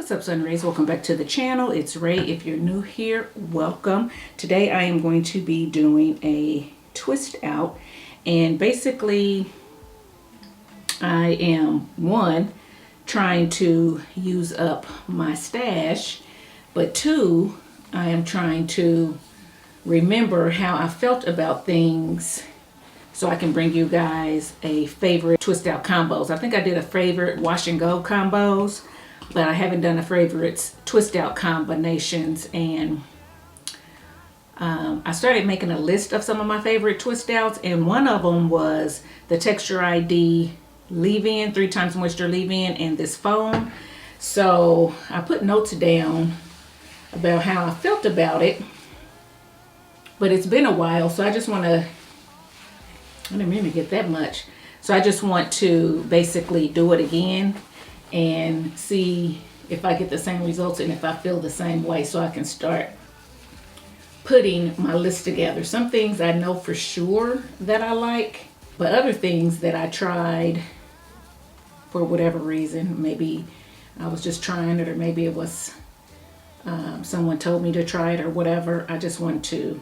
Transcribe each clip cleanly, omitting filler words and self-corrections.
What's up, Sun Rays? Welcome back to the channel. It's Ray. If you're new here, welcome. Today I am going to be doing a twist out, and basically I am trying to use up my stash, but two, I am trying to remember how I felt about things so I can bring you guys a favorite twist out combos. I think I did a favorite wash and go combos, but I haven't done a favorites twist out combinations. And I started making a list of some of my favorite twist outs, and one of them was the Texture ID leave-in, 3 times moisture leave-in, and this foam. So I put notes down about how I felt about it, but it's been a while, so I just want to, I didn't mean to get that much. So I just want to basically do it again and see if I get the same results and if I feel the same way, so I can start putting my list together. Some things I know for sure that I like, but other things that I tried for whatever reason, maybe I was just trying it, or maybe it was someone told me to try it or whatever. I just want to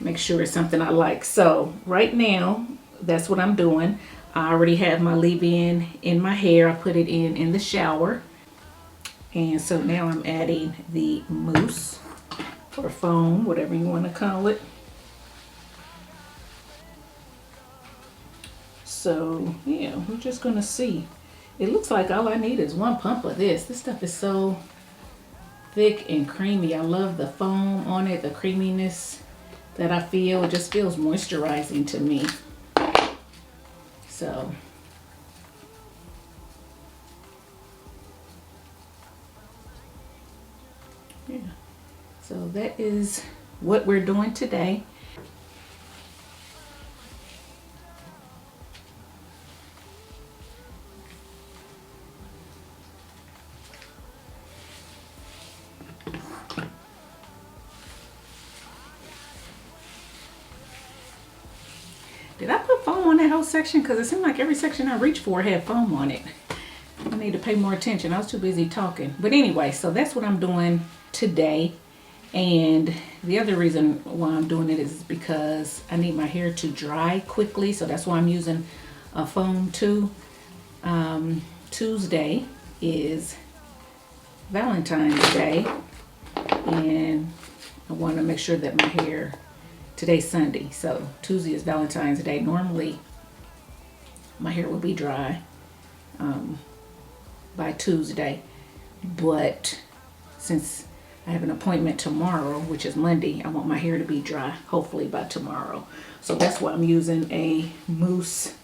make sure it's something I like. So right now, that's what I'm doing. I already have my leave-in in my hair. I put it in the shower. And so now I'm adding the mousse or foam, whatever you want to call it. So yeah, we're just gonna see. It looks like all I need is 1 pump of this. This stuff is so thick and creamy. I love the foam on it, the creaminess that I feel. It just feels moisturizing to me. So yeah, so that is what we're doing today. Did I put foam on that whole section? Because it seemed like every section I reached for had foam on it. I need to pay more attention. I was too busy talking. But anyway, so that's what I'm doing today. And the other reason why I'm doing it is because I need my hair to dry quickly. So that's why I'm using a foam too. Tuesday is Valentine's Day. And I want to make sure that my hair, today's Sunday, so Tuesday is Valentine's Day. Normally my hair will be dry by Tuesday, but since I have an appointment tomorrow, which is Monday, I want my hair to be dry hopefully by tomorrow. So that's why I'm using a mousse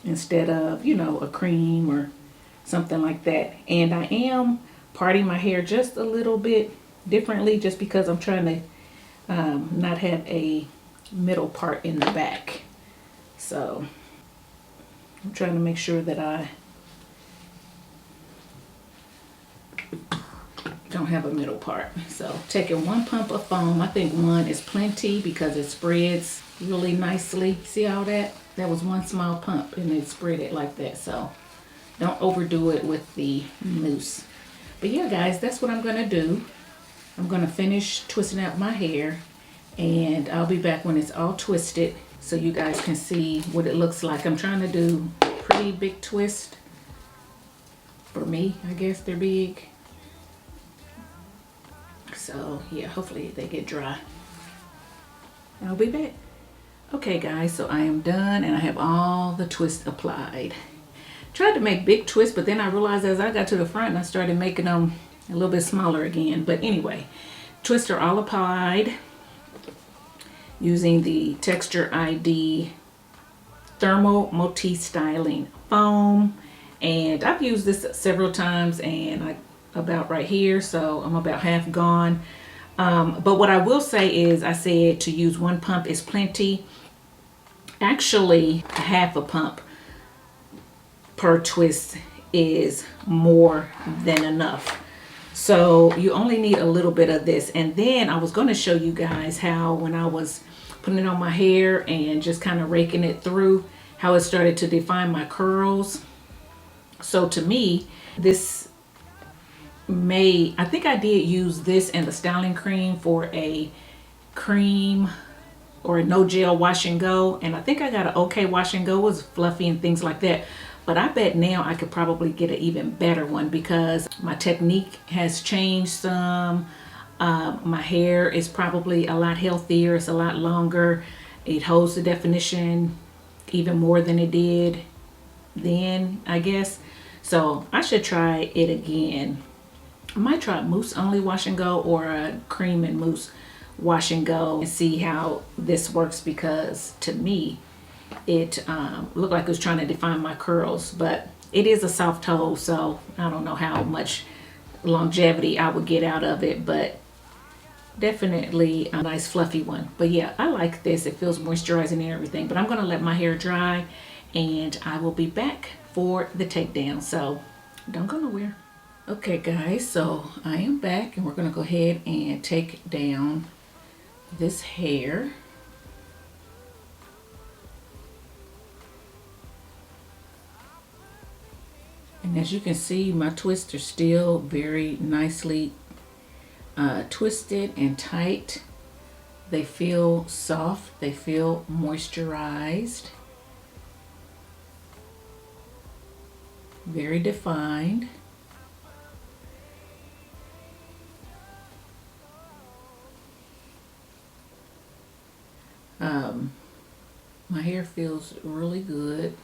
instead of, you know, a cream or something like that. And I am parting my hair just a little bit differently, just because I'm trying to not have a middle part in the back. So I'm trying to make sure that I don't have a middle part. So taking 1 pump of foam. I think 1 is plenty because it spreads really nicely. See all that? That was 1 small pump and it spread it like that. So don't overdo it with the mousse. But yeah, guys, that's what I'm gonna do. I'm gonna finish twisting out my hair, and I'll be back when it's all twisted so you guys can see what it looks like. I'm trying to do pretty big twist. For me, I guess they're big. So yeah, hopefully they get dry. I'll be back. Okay guys, so I am done and I have all the twists applied. Tried to make big twists, but then I realized as I got to the front and I started making them a little bit smaller again. But anyway, twists are all applied using the Texture ID Thermal Multi-Styling Foam. And I've used this several times, and I about right here, so I'm about half gone. But what I will say is, I said to use 1 pump is plenty. Actually, half a pump per twist is more than enough. So you only need a little bit of this. And then I was going to show you guys how, when I was putting it on my hair and just kind of raking it through, how it started to define my curls. So to me, this I think I did use this and the styling cream for a cream or a no gel wash and go, and I think I got an okay wash and go. It was fluffy and things like that, but I bet now I could probably get an even better one because my technique has changed some. My hair is probably a lot healthier, it's a lot longer, it holds the definition even more than it did then, I guess. So I should try it again. I might try a mousse only wash and go or a cream and mousse wash and go and see how this works, because to me it looked like it was trying to define my curls, but it is a soft toe, so I don't know how much longevity I would get out of it, but definitely a nice fluffy one. But yeah, I like this. It feels moisturizing and everything, but I'm gonna let my hair dry and I will be back for the takedown, so don't go nowhere. Okay guys, so I am back and we're gonna go ahead and take down this hair. And as you can see, my twists are still very nicely twisted and tight. They feel soft, they feel moisturized, very defined. My hair feels really good.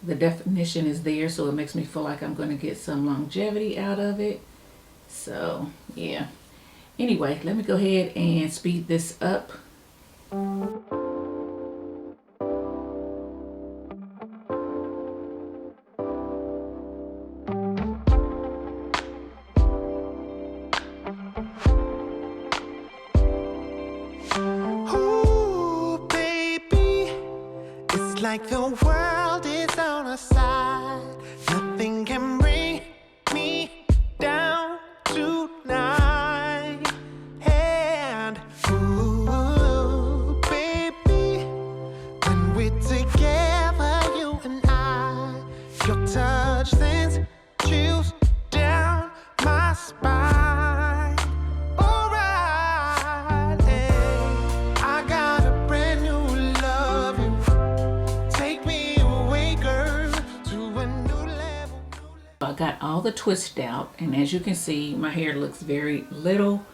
The definition is there, so it makes me feel like I'm going to get some longevity out of it. So yeah, anyway, let me go ahead and speed this up. Ooh, baby, it's like the world is on our side. Nothing can bring me down tonight. And ooh, baby, when we're together, you and I, your touch sends chills down my spine. Alright, hey, I got a brand new love you. Take me away, girl, to a new level. I got all the twist out, and as you can see, my hair looks very little,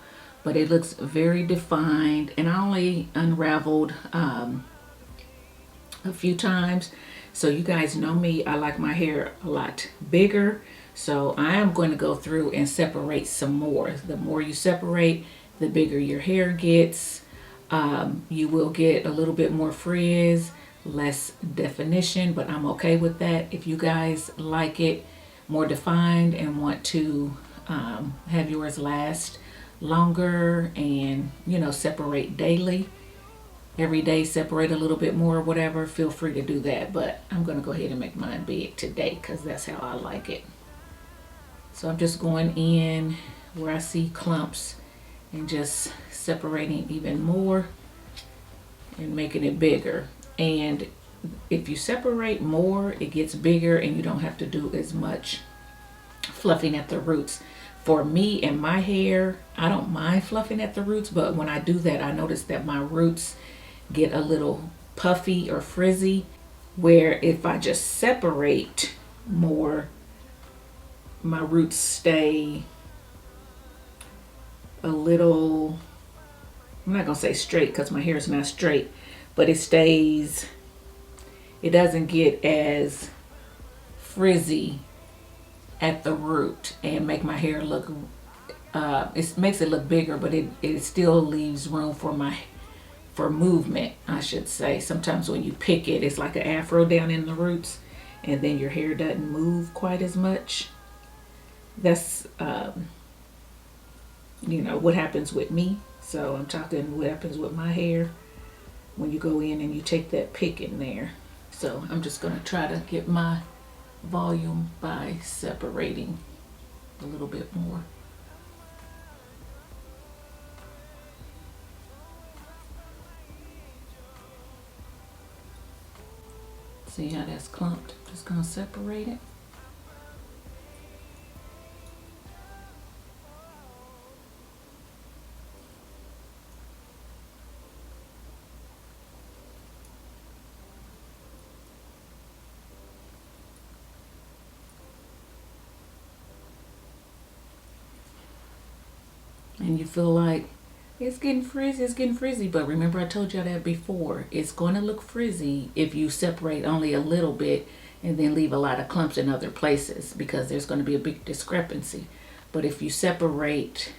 but it looks very defined, and I only unraveled a few times. So you guys know me, I like my hair a lot bigger, so I am going to go through and separate some more. The more you separate, the bigger your hair gets. You will get a little bit more frizz, less definition, but I'm okay with that. If you guys like it more defined and want to have yours last longer and, you know, separate daily, every day separate a little bit more or whatever, feel free to do that. But I'm going to go ahead and make mine big today because that's how I like it. So I'm just going in where I see clumps and just separating even more and making it bigger. And if you separate more, it gets bigger and you don't have to do as much fluffing at the roots. For me and my hair, I don't mind fluffing at the roots, but when I do that, I notice that my roots get a little puffy or frizzy, where if I just separate more, my roots stay a little, I'm not gonna say straight because my hair is not straight, but it stays, it doesn't get as frizzy at the root and make my hair look, it makes it look bigger, but it still leaves room for movement, I should say. Sometimes when you pick it, it's like an afro down in the roots, and then your hair doesn't move quite as much. That's, you know, what happens with me. So I'm talking what happens with my hair when you go in and you take that pick in there. So I'm just gonna try to get my volume by separating a little bit more. See how that's clumped? Just gonna separate it. and you feel like it's getting frizzy, but remember I told y'all that before. It's going to look frizzy if you separate only a little bit and then leave a lot of clumps in other places, because there's going to be a big discrepancy. But if you separate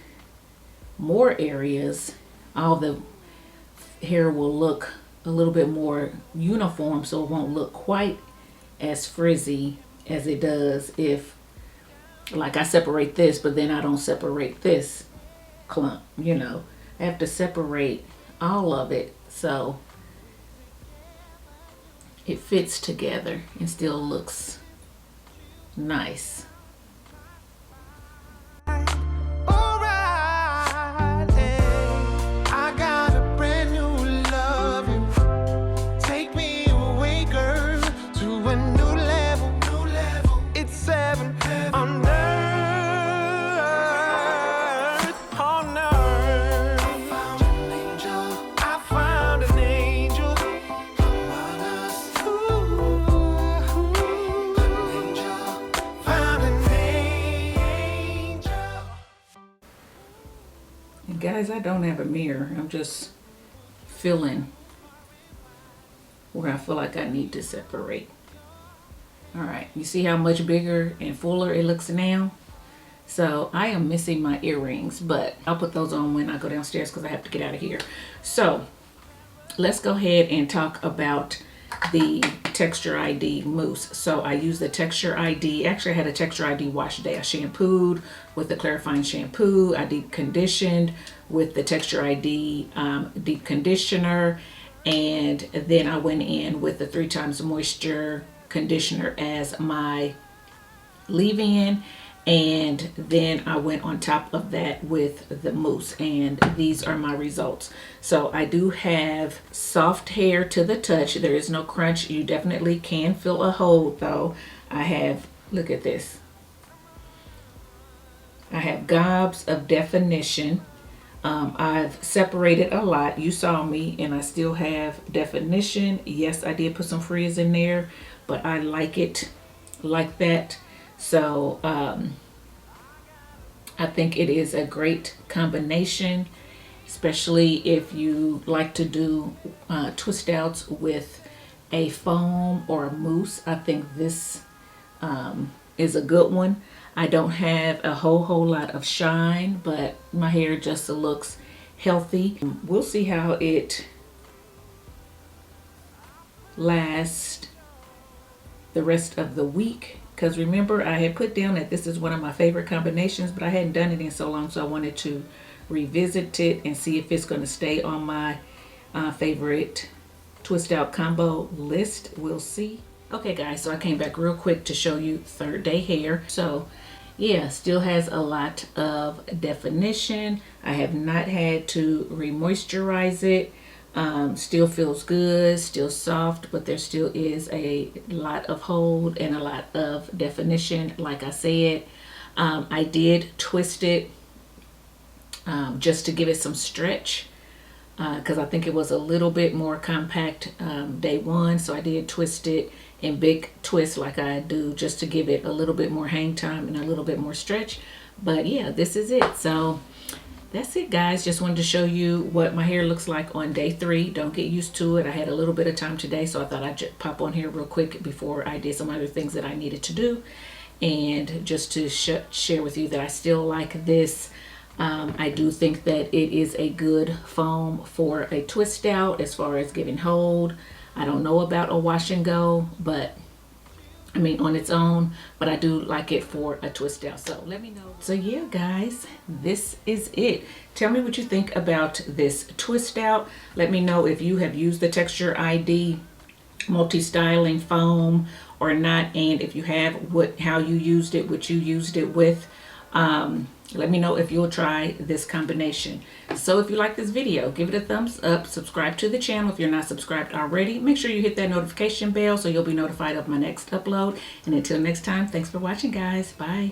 more areas, all the hair will look a little bit more uniform, so it won't look quite as frizzy as it does if, like, I separate this but then I don't separate this clump. You know, I have to separate all of it so it fits together and still looks nice. Alright, hey, I got a brand new love you. Take me away, girl, to a new level. It's 7 on earth, on earth. I found an angel. I found an angel. Among us. An angel. Found an angel. And guys, I don't have a mirror. I'm just feeling where I feel like I need to separate. All right, you see how much bigger and fuller it looks now? So I am missing my earrings, but I'll put those on when I go downstairs because I have to get out of here. So let's go ahead and talk about the Texture ID mousse. So I use the Texture ID. Actually, I had a Texture ID wash day. I shampooed with the clarifying shampoo. I deep conditioned with the Texture ID deep conditioner. And then I went in with the 3 times moisture conditioner as my leave-in. And then I went on top of that with the mousse, and these are my results. So I do have soft hair to the touch. There is no crunch. You definitely can feel a hold though. I have, look at this. I have gobs of definition. I've separated a lot. You saw me, and I still have definition. Yes, I did put some frizz in there, but I like it like that. So I think it is a great combination, especially if you like to do twist outs with a foam or a mousse. I think this is a good one. I don't have a whole lot of shine, but my hair just looks healthy. We'll see how it lasts the rest of the week. Because remember, I had put down that this is one of my favorite combinations, but I hadn't done it in so long, so I wanted to revisit it and see if it's going to stay on my favorite twist out combo list. We'll see. Okay guys, so I came back real quick to show you third day hair. So yeah, still has a lot of definition. I have not had to re-moisturize it. Still feels good, still soft, but there still is a lot of hold and a lot of definition. Like I said, I did twist it just to give it some stretch, because I think it was a little bit more compact day one. So I did twist it in big twists like I do, just to give it a little bit more hang time and a little bit more stretch. But yeah, this is it. So that's it guys, just wanted to show you what my hair looks like on day 3. Don't get used to it. I had a little bit of time today, so I thought I'd just pop on here real quick before I did some other things that I needed to do, and just to share with you that I still like this. I do think that it is a good foam for a twist out as far as giving hold. I don't know about a wash and go, but I mean on its own, but I do like it for a twist out. So let me know. So yeah guys, this is it. Tell me what you think about this twist out. Let me know if you have used the Texture ID multi-styling foam or not, and if you have, how you used it, what you used it with. Let me know if you'll try this combination. So if you like this video, give it a thumbs up, subscribe to the channel if you're not subscribed already. Make sure you hit that notification bell so you'll be notified of my next upload. And until next time, thanks for watching guys. Bye.